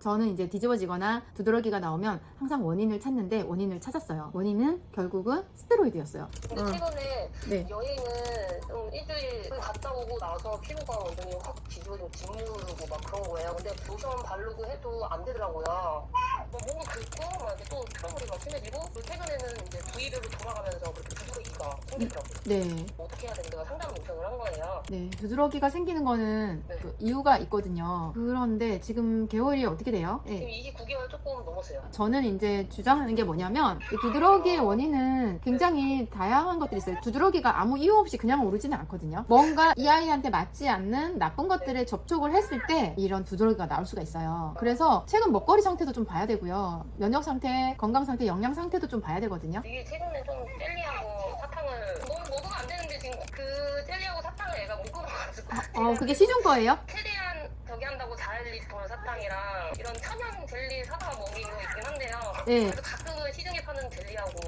저는 이제 뒤집어지거나 두드러기가 나오면 항상 원인을 찾는데 원인을 찾았어요. 원인은 결국은 스테로이드였어요. 근데 최근에 네. 여행을 좀 일주일 갔다 오고 나서 피부가 완전히 확 뒤집어지고 짓무르고 막 그런 거예요. 근데 로션 바르고 해도 안 되더라고요. 뭐 몸이 긁고 막 이제 또 트러블이 막 심해지고 그리고 최근에는 이제 V대로 돌아가면서 그렇게 두드러기가 생기더라고요. 네. 어떻게 해야 되는데 상담을 요청을 한 거예요. 네. 두드러기가 생기는 거는 네. 그 이유가 있거든요. 그런데 지금 개월이 어떻게 돼요? 지금 네. 29개월 조금 넘었어요. 저는 이제 주장하는 게 뭐냐면 이 두드러기의 원인은 굉장히 다양한 것들이 있어요. 두드러기가 아무 이유 없이 그냥 오르지는 않거든요. 뭔가 이 아이한테 맞지 않는 나쁜 것들에 접촉을 했을 때 이런 두드러기가 나올 수가 있어요. 그래서 최근 먹거리 상태도 좀 봐야 되고요. 면역 상태, 건강 상태, 영양 상태도 좀 봐야 되거든요. 이게 최근에 좀 젤리하고 사탕을 먹으면 안 되는데 지금 그 젤리하고 사탕을 애가 못 끊어가지고 그게 시중 거예요? 최대한 저기 한다고 자일리스톨 사탕이랑 이런 천연 젤리 사다 먹이고 있긴 한데요. 네. 그래도 가끔은 시중에 파는 젤리하고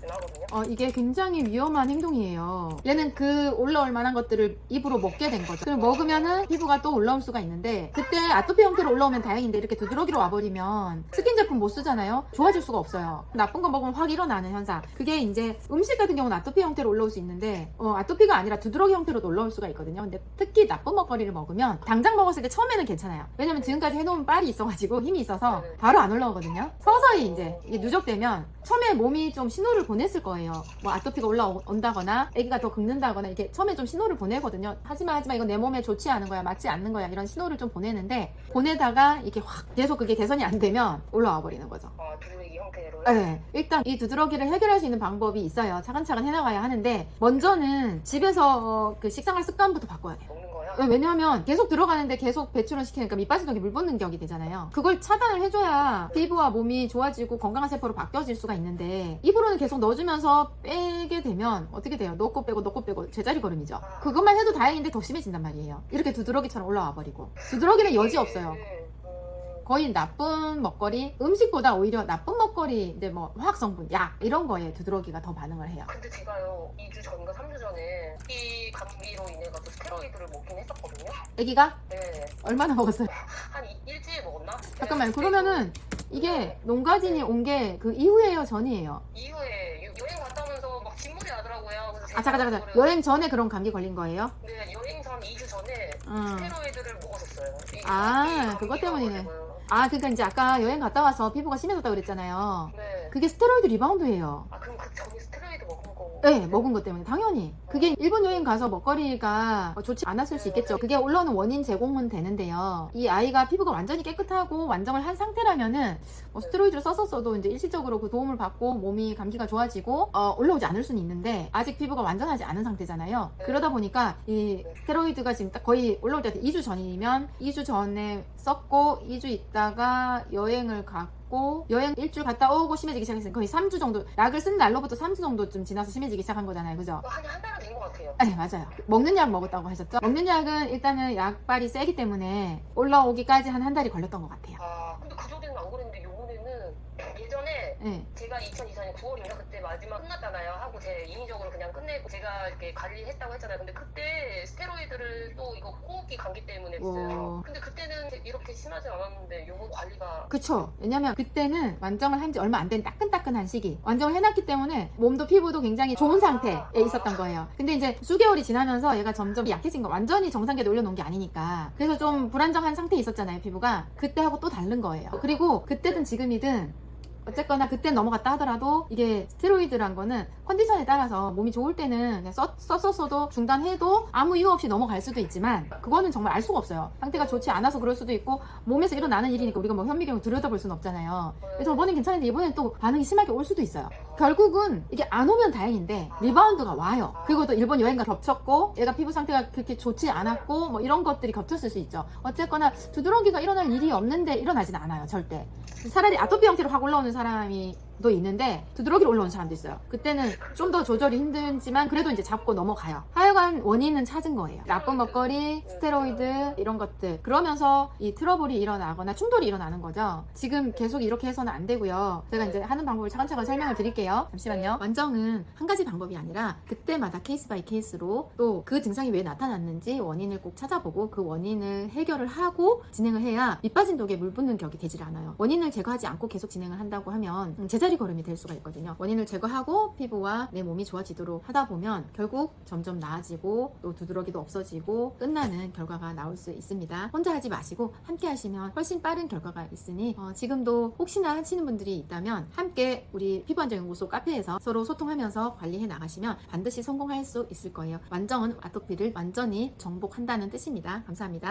나오거든요. 이게 굉장히 위험한 행동이에요. 얘는 그 올라올 만한 것들을 입으로 먹게 된 거죠. 그럼 먹으면은 피부가 또 올라올 수가 있는데 그때 아토피 형태로 올라오면 다행인데 이렇게 두드러기로 와버리면 스킨 제품 못 쓰잖아요. 좋아질 수가 없어요. 나쁜 거 먹으면 확 일어나는 현상. 그게 이제 음식 같은 경우는 아토피 형태로 올라올 수 있는데 아토피가 아니라 두드러기 형태로도 올라올 수가 있거든요. 근데 특히 나쁜 먹거리를 먹으면 당장 먹었을 때 처음에는 괜찮아요. 왜냐면 지금까지 해놓은 빨이 있어가지고 힘이 있어서 바로 안 올라오거든요. 서서히 이제 이게 누적되면 처음에 몸이 좀 신호를 보냈을 거예요. 뭐 아토피가 올라온다거나 아기가 더 긁는다거나 이렇게 처음에 좀 신호를 보내거든요. 하지마 이거 내 몸에 좋지 않은 거야, 맞지 않는 거야, 이런 신호를 좀 보내는데 보내다가 이렇게 확 계속 그게 개선이 안 되면 올라와 버리는 거죠. 두드러기 형태로. 네, 일단 이 두드러기를 해결할 수 있는 방법이 있어요. 차근차근 해나가야 하는데 먼저는 집에서 그 식생활 습관부터 바꿔야 돼요. 먹는 거요? 왜냐하면 계속 들어가는데 계속 배출을 시키니까 밑빠지동이 물 붓는 격이 되잖아요. 그걸 차단을 해줘야 피부와 몸이 좋아지고 건강한 세포로 바뀌어질 수가 있는데 입으로는 계속 넣어주면서 빼게 되면 어떻게 돼요? 넣고 빼고 제자리 걸음이죠. 그것만 해도 다행인데 더 심해진단 말이에요. 이렇게 두드러기처럼 올라와 버리고. 두드러기는 여지 없어요. 거의 나쁜 먹거리, 음식보다 오히려 나쁜 먹거리, 이제 뭐 화학성분, 약 이런 거에 두드러기가 더 반응을 해요. 근데 제가요 2주 전인가 3주 전에 이 감기로 인해 가지고 스테로이드를 먹긴 했었거든요. 아기가 네. 얼마나 먹었어요? 한 일주일 먹었나? 잠깐만, 그러면은 이게 농가진이 온 게 그 이후예요, 전이에요? 이후에 여행 갔다 오면서 막 진물이 나더라고요. 그래서 잠깐. 여행 전에 그런 감기 걸린 거예요? 네, 여행 전 2주 전에 음. 스테로이드를 먹었었어요. 그것 때문이네. 그러니까 이제 아까 여행 갔다 와서 피부가 심해졌다고 그랬잖아요. 네. 그게 스테로이드 리바운드예요. 그럼 그 전에 스테로이드 먹은 거? 네, 먹은 것 때문에 당연히. 그게 일본 여행 가서 먹거리가 좋지 않았을 수 있겠죠. 그게 올라오는 원인 제공은 되는데요. 이 아이가 피부가 완전히 깨끗하고 완정을 한 상태라면은 스테로이드를 썼어도 이제 일시적으로 그 도움을 받고 몸이 감기가 좋아지고 올라오지 않을 수는 있는데 아직 피부가 완전하지 않은 상태잖아요. 그러다 보니까 이 스테로이드가 지금 딱 거의 올라올 때 2주 전이면 2주 전에 썼고 2주 있다가 여행을 갔고 여행 일주일 갔다 오고 심해지기 시작했으니까 거의 3주 정도, 약을 쓴 날로부터 3주 정도쯤 지나서 심해지기 시작한 거잖아요. 그죠? 한 달은 된 것 같아요. 네, 맞아요. 먹는 약 먹었다고 하셨죠? 먹는 약은 일단은 약발이 세기 때문에 올라오기까지 한 달이 걸렸던 것 같아요. 근데 그 전에는 안 그랬는데 요번에는 예전에 네. 제가 2024년 9월인가 그때 마지막 끝났잖아요. 하고 제 인위적으로 그냥 끝내고 제가 이렇게 관리했다고 했잖아요. 근데 그때 스테로이드를 또 이거 호흡기 감기 때문에 했어요. 근데 그때는 이렇게 심하지 않았는데 요번 관리가 그쵸. 왜냐면 그때는 완정을 한 지 얼마 안 된 따끈따끈한 시기 완정을 해놨기 때문에 몸도 피부도 굉장히 좋은 상태에 있었던 거예요. 근데 이제 수개월이 지나면서 얘가 점점 약해진 거, 완전히 정상계에 올려놓은 게 아니니까. 그래서 좀 불안정한 상태에 있었잖아요, 피부가. 그때하고 또 다른 거예요. 그리고 그때든 지금이든 어쨌거나 그때 넘어갔다 하더라도 이게 스테로이드란 거는 컨디션에 따라서 몸이 좋을 때는 그냥 썼어도 중단해도 아무 이유 없이 넘어갈 수도 있지만 그거는 정말 알 수가 없어요. 상태가 좋지 않아서 그럴 수도 있고 몸에서 일어나는 일이니까 우리가 뭐 현미경을 들여다볼 수는 없잖아요. 그래서 이번엔 괜찮은데 이번엔 또 반응이 심하게 올 수도 있어요. 결국은 이게 안 오면 다행인데 리바운드가 와요. 그리고 또 일본 여행과 겹쳤고 얘가 피부 상태가 그렇게 좋지 않았고 뭐 이런 것들이 겹쳤을 수 있죠. 어쨌거나 두드러기가 일어날 일이 없는데 일어나진 않아요, 절대. 차라리 아토피 형태로 확 올라오는 사람이 사람도 있는데 두드러기로 올라온 사람도 있어요. 그때는 좀 더 조절이 힘들지만 그래도 이제 잡고 넘어가요. 하여간 원인은 찾은 거예요. 나쁜 먹거리, 스테로이드 이런 것들. 그러면서 이 트러블이 일어나거나 충돌이 일어나는 거죠. 지금 계속 이렇게 해서는 안 되고요. 제가 이제 하는 방법을 차근차근 설명을 드릴게요. 잠시만요. 완정은 한 가지 방법이 아니라 그때마다 케이스 바이 케이스로 또 그 증상이 왜 나타났는지 원인을 꼭 찾아보고 그 원인을 해결을 하고 진행을 해야 밑 빠진 독에 물 붓는 격이 되질 않아요. 원인을 제거하지 않고 계속 진행을 한다고 하면 제자리 걸음이 될 수가 있거든요. 원인을 제거하고 피부와 내 몸이 좋아지도록 하다 보면 결국 점점 나아지고 또 두드러기도 없어지고 끝나는 결과가 나올 수 있습니다. 혼자 하지 마시고 함께 하시면 훨씬 빠른 결과가 있으니 지금도 혹시나 하시는 분들이 있다면 함께 우리 피부안정연구소 카페에서 서로 소통하면서 관리해 나가시면 반드시 성공할 수 있을 거예요. 완정은 아토피를 완전히 정복한다는 뜻입니다. 감사합니다.